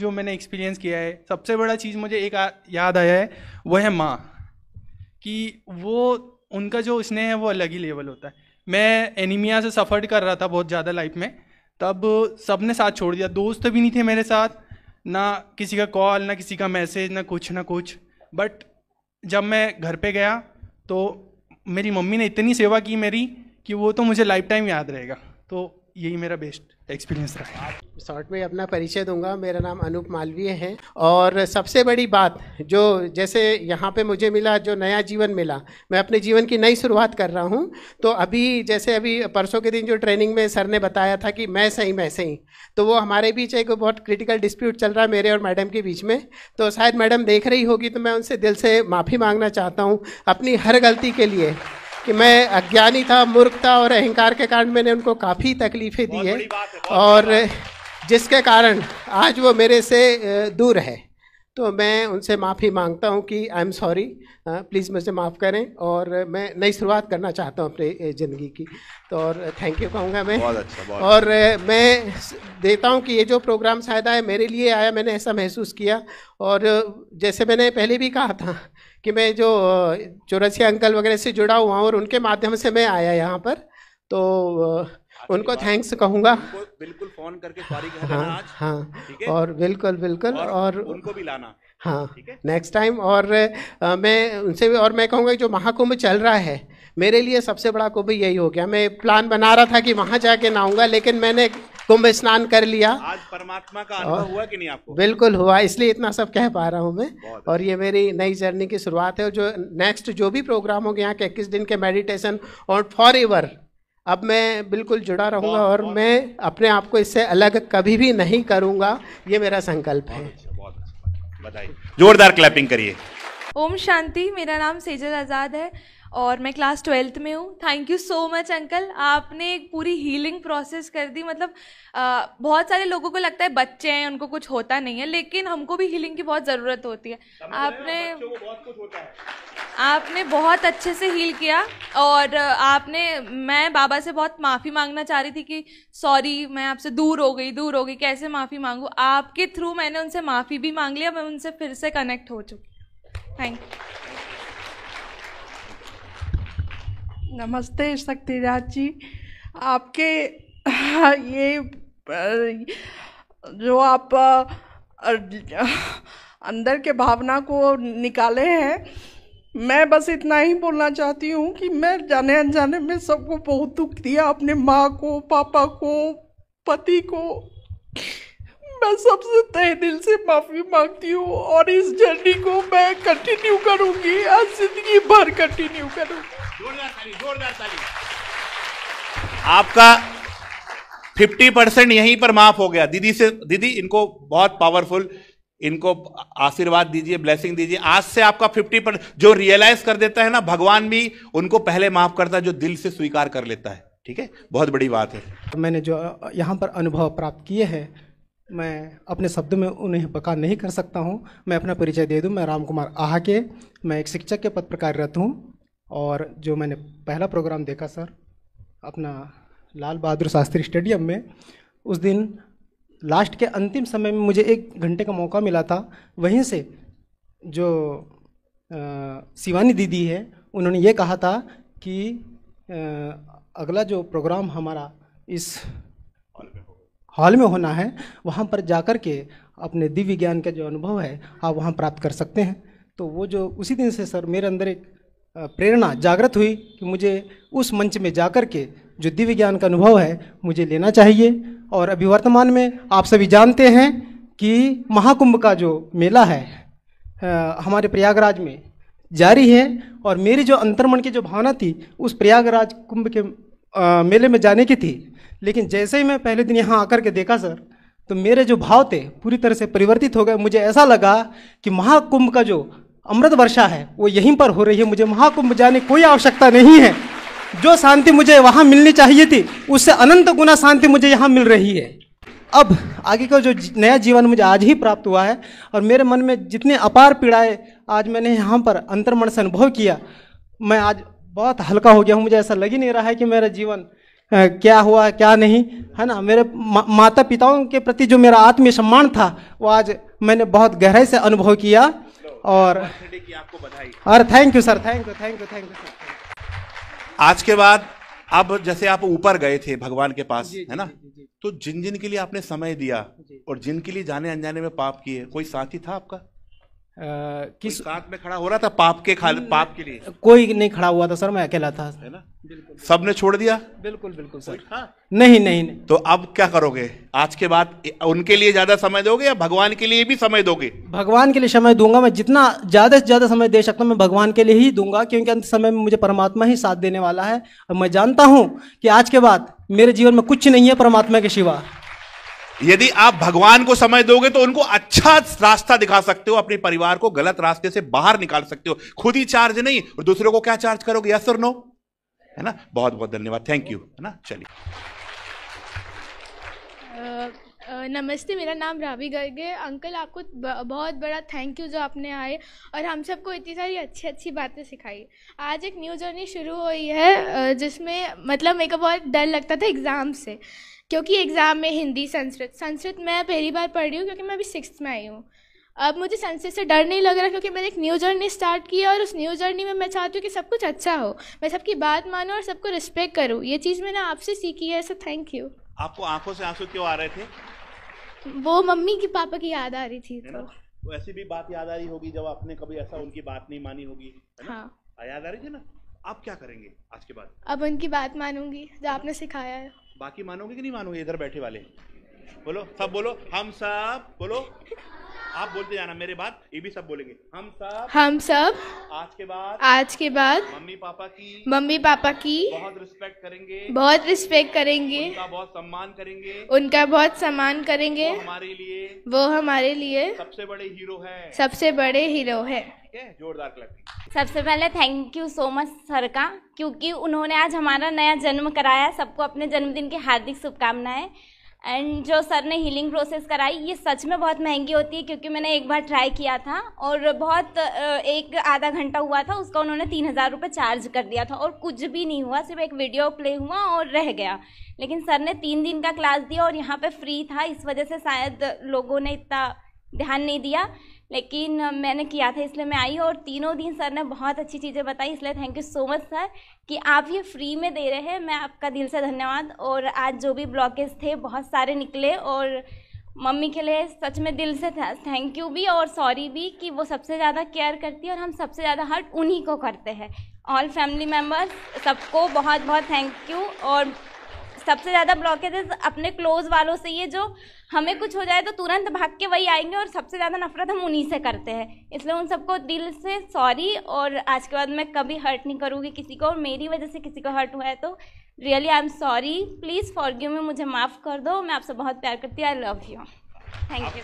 जो मैंने एक्सपीरियंस किया है, सबसे बड़ा चीज़ मुझे एक याद आया है, वो है माँ कि वो उनका जो स्नेह है वो अलग ही लेवल होता है। मैं एनीमिया से सफ़र कर रहा था बहुत ज़्यादा लाइफ में, तब सब ने साथ छोड़ दिया, दोस्त भी नहीं थे मेरे साथ, ना किसी का कॉल, ना किसी का मैसेज, ना कुछ। बट जब मैं घर पे गया तो मेरी मम्मी ने इतनी सेवा की मेरी कि वो तो मुझे लाइफ टाइम याद रहेगा। तो यही मेरा बेस्ट एक्सपीरियंस रहा है। शॉर्ट में अपना परिचय दूंगा। मेरा नाम अनूप मालवीय है और सबसे बड़ी बात जो जैसे यहाँ पे मुझे मिला, जो नया जीवन मिला, मैं अपने जीवन की नई शुरुआत कर रहा हूँ। तो अभी परसों के दिन जो ट्रेनिंग में सर ने बताया था कि मैं सही, तो वो हमारे बीच एक बहुत क्रिटिकल डिस्प्यूट चल रहा है मेरे और मैडम के बीच में। तो शायद मैडम देख रही होगी, तो मैं उनसे दिल से माफ़ी मांगना चाहता हूँ अपनी हर गलती के लिए कि मैं अज्ञानी था, मूर्ख था और अहंकार के कारण मैंने उनको काफ़ी तकलीफ़ें दी है और जिसके कारण आज वो मेरे से दूर है। तो मैं उनसे माफ़ी मांगता हूँ कि आई एम सॉरी, प्लीज़ मुझे माफ़ करें और मैं नई शुरुआत करना चाहता हूँ अपनी ज़िंदगी की। तो और थैंक यू कहूँगा मैं। बहुत अच्छा। और मैं देता हूँ कि ये जो प्रोग्राम शायद आया मेरे लिए आया, मैंने ऐसा महसूस किया। और जैसे मैंने पहले भी कहा था कि मैं जो चौरसिया अंकल वगैरह से जुड़ा हुआ हूँ और उनके माध्यम से मैं आया यहाँ पर, तो उनको थैंक्स कहूँगा। बिल्कुल फ़ोन करके सॉरी कह देना आज। हाँ, ठीक है? और बिल्कुल और उनको भी लाना। हाँ, नेक्स्ट टाइम। और मैं उनसे भी, और मैं कहूँगा जो महाकुंभ चल रहा है मेरे लिए सबसे बड़ा कुंभ यही हो गया। मैं प्लान बना रहा था कि वहाँ जाके नहाऊंगा, लेकिन मैंने कुंभ स्नान कर लिया। आज परमात्मा का अनुभव हुआ कि नहीं आपको? बिल्कुल हुआ, इसलिए इतना सब कह पा रहा हूँ मैं। और ये मेरी नई जर्नी की शुरुआत है। और जो नेक्स्ट जो भी प्रोग्राम होंगे यहाँ के 21 दिन के मेडिटेशन और फॉर एवर, अब मैं बिल्कुल जुड़ा रहूँगा और मैं अपने आप को इससे अलग कभी भी नहीं करूँगा, ये मेरा संकल्प है। बहुत अच्छा, बधाई, जोरदार क्लैपिंग करिए। ओम शांति। मेरा नाम सेजल आज़ाद है और मैं क्लास 12th में हूँ। Thank you so much uncle, आपने एक पूरी हीलिंग प्रोसेस कर दी। मतलब बहुत सारे लोगों को लगता है बच्चे हैं उनको कुछ होता नहीं है, लेकिन हमको भी हीलिंग की बहुत ज़रूरत होती है। आपने बहुत अच्छे से हील किया। और मैं बाबा से बहुत माफ़ी मांगना चाह रही थी कि सॉरी मैं आपसे दूर हो गई, कैसे माफ़ी मांगूँ। आपके थ्रू मैंने उनसे माफ़ी भी मांग लिया, मैं उनसे फिर से कनेक्ट हो चुकी। Thank you. नमस्ते शक्तिराज जी, आपके ये जो आप अंदर के भावना को निकाले हैं, मैं बस इतना ही बोलना चाहती हूँ कि मैं जाने अनजाने में सबको बहुत दुख दिया, अपने माँ को, पापा को, पति को। मैं सबसे तहे दिल से माफ़ी मांगती हूँ और इस जर्नी को मैं कंटिन्यू करूँगी, आज जिंदगी भर कंटिन्यू करूँगी। जोरदार ताली। आपका 50% यहीं पर माफ हो गया। दीदी इनको बहुत पावरफुल, इनको आशीर्वाद दीजिए, ब्लेसिंग दीजिए। आज से आपका 50% जो रियलाइज कर देता है ना, भगवान भी उनको पहले माफ करता है जो दिल से स्वीकार कर लेता है। ठीक है, बहुत बड़ी बात है। मैंने जो यहाँ पर अनुभव प्राप्त किए हैं, मैं अपने शब्दों में उन्हें बयान नहीं कर सकता हूँ। मैं अपना परिचय दे दूँ, मैं राम कुमार आहाके, मैं एक शिक्षक के पद पर कार्यरत हूँ। और जो मैंने पहला प्रोग्राम देखा सर अपना लाल बहादुर शास्त्री स्टेडियम में, उस दिन लास्ट के अंतिम समय में मुझे 1 घंटे का मौका मिला था। वहीं से जो शिवानी दीदी है, उन्होंने ये कहा था कि अगला जो प्रोग्राम हमारा इस हॉल में होना है, वहाँ पर जाकर के अपने दिव्य ज्ञान का जो अनुभव है आप वहाँ प्राप्त कर सकते हैं। तो वो जो उसी दिन से सर मेरे अंदर एक प्रेरणा जागृत हुई कि मुझे उस मंच में जाकर के जो दिव्य ज्ञान का अनुभव है मुझे लेना चाहिए। और अभी वर्तमान में आप सभी जानते हैं कि महाकुंभ का जो मेला है हमारे प्रयागराज में जारी है। और मेरी जो अंतर्मन की जो भावना थी उस प्रयागराज कुंभ के मेले में जाने की थी, लेकिन जैसे ही मैं पहले दिन यहाँ आकर के देखा सर, तो मेरे जो भाव थे पूरी तरह से परिवर्तित हो गए। मुझे ऐसा लगा कि महाकुंभ का जो अमृत वर्षा है वो यहीं पर हो रही है, मुझे महाकुंभ जाने की कोई आवश्यकता नहीं है। जो शांति मुझे वहाँ मिलनी चाहिए थी उससे अनंत गुना शांति मुझे यहाँ मिल रही है। अब आगे का जो नया जीवन मुझे आज ही प्राप्त हुआ है और मेरे मन में जितने अपार पीड़ाएं आज मैंने यहाँ पर अंतर्मन से अनुभव किया, मैं आज बहुत हल्का हो गया हूँ। मुझे ऐसा लग ही नहीं रहा है कि मेरा जीवन क्या हुआ क्या नहीं, है ना। मेरे माता पिताओं के प्रति जो मेरा आत्मीय सम्मान था वो आज मैंने बहुत गहराई से अनुभव किया। और आपको बधाई। और thank you sir, thank you sir. आज के बाद अब जैसे आप ऊपर गए थे भगवान के पास, है ना, तो जिन जिन के लिए आपने समय दिया और जिनके लिए जाने अनजाने में पाप किए, कोई साथी था आपका किस साथ में खड़ा हो रहा था पाप के लिए? कोई नहीं खड़ा हुआ था सर, मैं अकेला था, है ना। सबने छोड़ दिया? बिल्कुल सर। नहीं। तो अब क्या करोगे आज के बाद? उनके लिए ज्यादा समय दोगे या भगवान के लिए भी समय दोगे? भगवान के लिए समय दूंगा मैं, जितना ज्यादा से ज्यादा समय दे सकता हूँ मैं भगवान के लिए ही दूंगा, क्योंकि अंत समय में मुझे परमात्मा ही साथ देने वाला है। और मैं जानता हूँ कि आज के बाद मेरे जीवन में कुछ नहीं है परमात्मा के सिवा। यदि आप भगवान को समय दोगे तो उनको अच्छा रास्ता दिखा सकते हो, अपने परिवार को गलत रास्ते से बाहर निकाल सकते हो। खुद ही चार्ज नहीं और दूसरों को क्या चार्ज करोगे? यस और नो, है ना। बहुत बहुत धन्यवाद, थैंक यू, है ना। चलिए नमस्ते, मेरा नाम रावी गर्ग है। अंकल, आपको बहुत बड़ा थैंक यू जो आपने आए और हम सबको इतनी सारी अच्छी अच्छी बातें सिखाई। आज एक न्यू जर्नी शुरू हुई है जिसमें मतलब मेरे को बहुत डर लगता था एग्ज़ाम से, क्योंकि एग्ज़ाम में हिंदी, संस्कृत मैं पहली बार पढ़ रही हूँ क्योंकि मैं अभी 6th में आई हूँ। अब मुझे संस्कृत से डर नहीं लग रहा क्योंकि मैंने एक न्यू जर्नी स्टार्ट किया और उस न्यू जर्नी में मैं चाहती हूँ कि सब कुछ अच्छा हो, मैं सबकी बात मानूँ और सबको रिस्पेक्ट करूँ। ये चीज़ मैंने आपसे सीखी है, सो थैंक यू। आपको आंखों से आंसू क्यों आ रहे थे? वो मम्मी की पापा की याद आ रही थी। तो ऐसी भी बात याद आ रही होगी जब आपने कभी ऐसा उनकी बात नहीं मानी होगी, है ना? हाँ, याद आ रही थी ना। आप क्या करेंगे आज के बाद? अब उनकी बात मानूंगी जो आपने सिखाया है। बाकी मानोगे कि नहीं मानोगे? इधर बैठे वाले बोलो, सब बोलो, हम सब बोलो। आप बोलते जाना मेरे बाद, ये भी सब बोलेंगे, हम सब आज के बाद मम्मी पापा की बहुत रिस्पेक्ट करेंगे, उनका बहुत सम्मान करेंगे, वो हमारे लिए सबसे बड़े हीरो है। जोरदार क्लैपिंग। सबसे पहले thank you so much sir का, क्योंकि उन्होंने आज हमारा नया जन्म कराया। सबको अपने जन्मदिन की हार्दिक शुभकामनाएं। एंड जो सर ने हीलिंग प्रोसेस कराई, ये सच में बहुत महंगी होती है, क्योंकि मैंने एक बार ट्राई किया था और बहुत एक आधा घंटा हुआ था, उसका उन्होंने 3000 रुपये चार्ज कर दिया था और कुछ भी नहीं हुआ, सिर्फ एक वीडियो प्ले हुआ और रह गया। लेकिन सर ने 3 दिन का क्लास दिया और यहाँ पे फ्री था, इस वजह से शायद लोगों ने इतना ध्यान नहीं दिया, लेकिन मैंने किया था इसलिए मैं आई। और तीनों दिन सर ने बहुत अच्छी चीज़ें बताई, इसलिए thank you so much sir कि आप ये फ्री में दे रहे हैं। मैं आपका दिल से धन्यवाद। और आज जो भी ब्लॉकेज थे बहुत सारे निकले और मम्मी के लिए सच में दिल से थैंक यू भी और सॉरी भी, कि वो सबसे ज़्यादा केयर करती है और हम सबसे ज़्यादा हर्ट उन्हीं को करते हैं। ऑल फैमिली मेम्बर्स सबको बहुत बहुत थैंक यू। और सबसे ज़्यादा ब्लॉकेजेस अपने क्लोज वालों से, ये जो हमें कुछ हो जाए तो तुरंत भाग के वही आएंगे और सबसे ज़्यादा नफरत हम उन्हीं से करते हैं, इसलिए उन सबको दिल से सॉरी। और आज के बाद मैं कभी हर्ट नहीं करूँगी किसी को, और मेरी वजह से किसी को हर्ट हुआ है तो really I am sorry, please forgive me, मुझे माफ़ कर दो। मैं आपसे बहुत प्यार करती हूँ, I love you, thank you.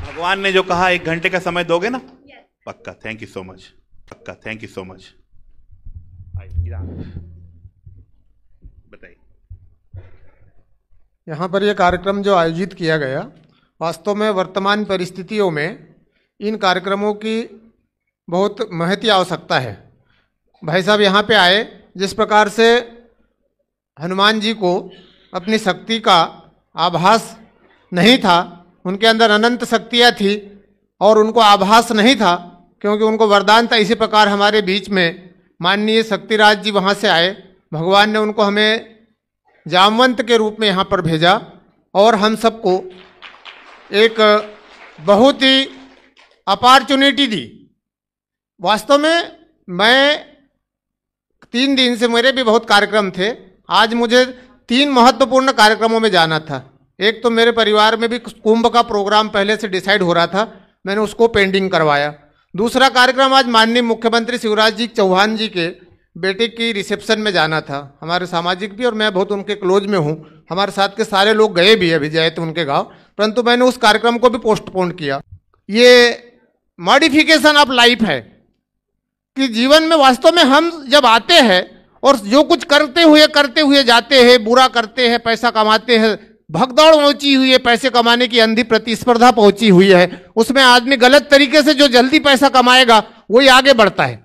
भगवान ने जो कहा 1 घंटे का समय दोगे ना? पक्का। थैंक यू सो मच, पक्का, थैंक यू सो मच। बताइए। यहाँ पर यह कार्यक्रम जो आयोजित किया गया, वास्तव में वर्तमान परिस्थितियों में इन कार्यक्रमों की बहुत महती आवश्यकता है। भाई साहब यहाँ पे आए, जिस प्रकार से हनुमान जी को अपनी शक्ति का आभास नहीं था, उनके अंदर अनंत शक्तियाँ थी और उनको आभास नहीं था क्योंकि उनको वरदान था। इसी प्रकार हमारे बीच में माननीय शक्तिराज जी वहाँ से आए, भगवान ने उनको हमें जामवंत के रूप में यहाँ पर भेजा और हम सबको एक बहुत ही अपॉर्चुनिटी दी। वास्तव में मैं 3 दिन से, मेरे भी बहुत कार्यक्रम थे, आज मुझे 3 महत्वपूर्ण कार्यक्रमों में जाना था। एक तो मेरे परिवार में भी कुंभ का प्रोग्राम पहले से डिसाइड हो रहा था, मैंने उसको पेंडिंग करवाया। दूसरा कार्यक्रम आज माननीय मुख्यमंत्री शिवराज जी चौहान जी के बेटे की रिसेप्शन में जाना था। हमारे सामाजिक भी और मैं बहुत उनके क्लोज में हूँ, हमारे साथ के सारे लोग गए भी अभी जाए थे उनके गांव, परंतु मैंने उस कार्यक्रम को भी पोस्टपोन किया। ये मॉडिफिकेशन ऑफ लाइफ है कि जीवन में वास्तव में हम जब आते हैं और जो कुछ करते हुए जाते हैं, बुरा करते हैं, पैसा कमाते हैं, भगदौड़ पहुंची हुई है, पैसे कमाने की अंधी प्रतिस्पर्धा पहुंची हुई है, उसमें आदमी गलत तरीके से जो जल्दी पैसा कमाएगा वही आगे बढ़ता है।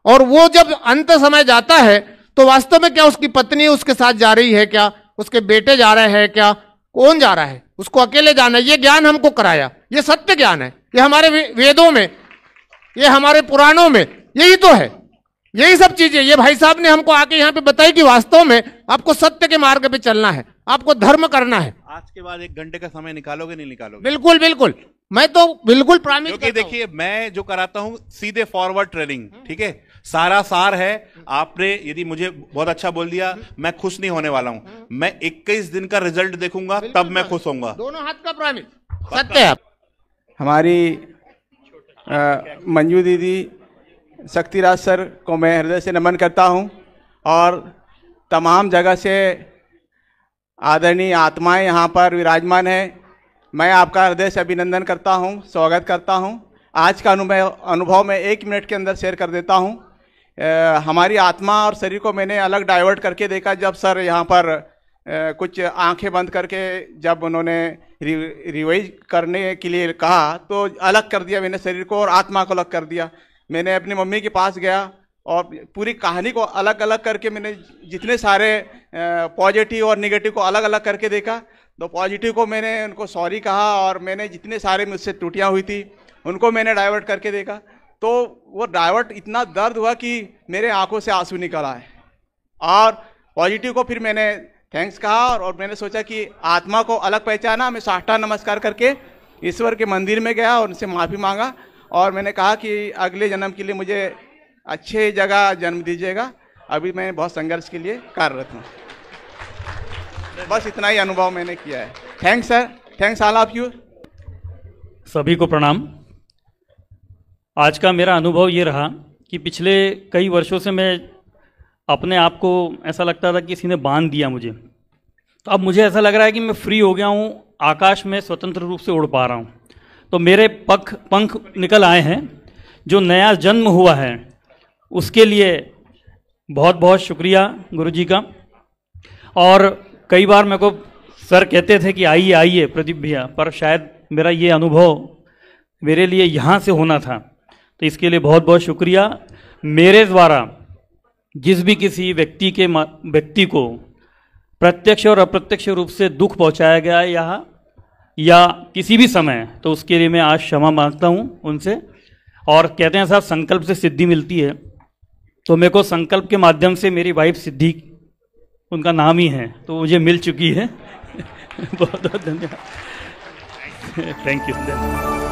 और वो जब अंत समय जाता है तो वास्तव में क्या उसकी पत्नी उसके साथ जा रही है, क्या उसके बेटे जा रहे हैं, क्या कौन जा रहा है, उसको अकेले जाना है। ये ज्ञान हमको कराया, ये सत्य ज्ञान है, ये हमारे वेदों में, ये हमारे पुराणों में यही तो है, यही सब चीजें ये भाई साहब ने हमको आके यहाँ पे बताई कि वास्तव में आपको सत्य के मार्ग पे चलना है, आपको धर्म करना है। आज के बाद 1 घंटे का समय निकालोगे नहीं निकालोगे? बिल्कुल बिल्कुल, मैं तो बिल्कुल प्रॉमिस क्योंकि देखिए मैं जो कराता हूं सीधे फॉरवर्ड ट्रेनिंग, ठीक है, सारा सार है। आपने यदि मुझे बहुत अच्छा बोल दिया, मैं खुश नहीं होने वाला हूं, मैं 21 दिन का रिजल्ट देखूंगा तब मैं खुश होऊंगा। दोनों हाथ का प्रॉमिस, सत्य है। हमारी मंजू दीदी, शक्तिराज सर को मैं हृदय से नमन करता हूं और तमाम जगह से आदरणीय आत्माएं यहाँ पर विराजमान हैं। मैं आपका हृदय से अभिनंदन करता हूं, स्वागत करता हूं। आज का अनुभव मैं 1 मिनट के अंदर शेयर कर देता हूं। हमारी आत्मा और शरीर को मैंने अलग डाइवर्ट करके देखा जब सर यहाँ पर कुछ आंखें बंद करके जब उन्होंने रिवाइज करने के लिए कहा तो अलग कर दिया मैंने शरीर को और आत्मा को अलग कर दिया। मैंने अपनी मम्मी के पास गया और पूरी कहानी को अलग अलग करके मैंने जितने सारे पॉजिटिव और निगेटिव को अलग अलग करके देखा। तो पॉजिटिव को मैंने उनको सॉरी कहा और मैंने जितने सारे मुझसे त्रुटियां हुई थी उनको मैंने डाइवर्ट करके देखा। तो वो डाइवर्ट इतना दर्द हुआ कि मेरे आंखों से आंसू निकल आए और पॉजिटिव को फिर मैंने थैंक्स कहा और मैंने सोचा कि आत्मा को अलग पहचाना। मैं साष्टांग नमस्कार करके ईश्वर के मंदिर में गया और उनसे माफ़ी मांगा और मैंने कहा कि अगले जन्म के लिए मुझे अच्छे जगह जन्म दीजिएगा। अभी मैं बहुत संघर्ष के लिए कार्यरत हूँ। बस इतना ही अनुभव मैंने किया है। Thanks sir, thanks all of you. सभी को प्रणाम। आज का मेरा अनुभव ये रहा कि पिछले कई वर्षों से मैं अपने आप को ऐसा लगता था कि किसी ने बांध दिया मुझे, तो अब मुझे ऐसा लग रहा है कि मैं फ्री हो गया हूँ, आकाश में स्वतंत्र रूप से उड़ पा रहा हूँ। तो मेरे पंख निकल आए हैं। जो नया जन्म हुआ है उसके लिए बहुत बहुत शुक्रिया गुरुजी का। और कई बार मेरे को सर कहते थे कि आइए आइए प्रदीप भैया, पर शायद मेरा ये अनुभव मेरे लिए यहाँ से होना था, तो इसके लिए बहुत बहुत शुक्रिया। मेरे द्वारा जिस भी किसी व्यक्ति को प्रत्यक्ष और अप्रत्यक्ष रूप से दुख पहुँचाया गया है यहाँ या किसी भी समय, तो उसके लिए मैं आज क्षमा मांगता हूँ उनसे। और कहते हैं साहब संकल्प से सिद्धि मिलती है, तो मेरे को संकल्प के माध्यम से मेरी वाइफ सिद्धि, उनका नाम ही है, तो मुझे मिल चुकी है। बहुत बहुत धन्यवाद। Thank you.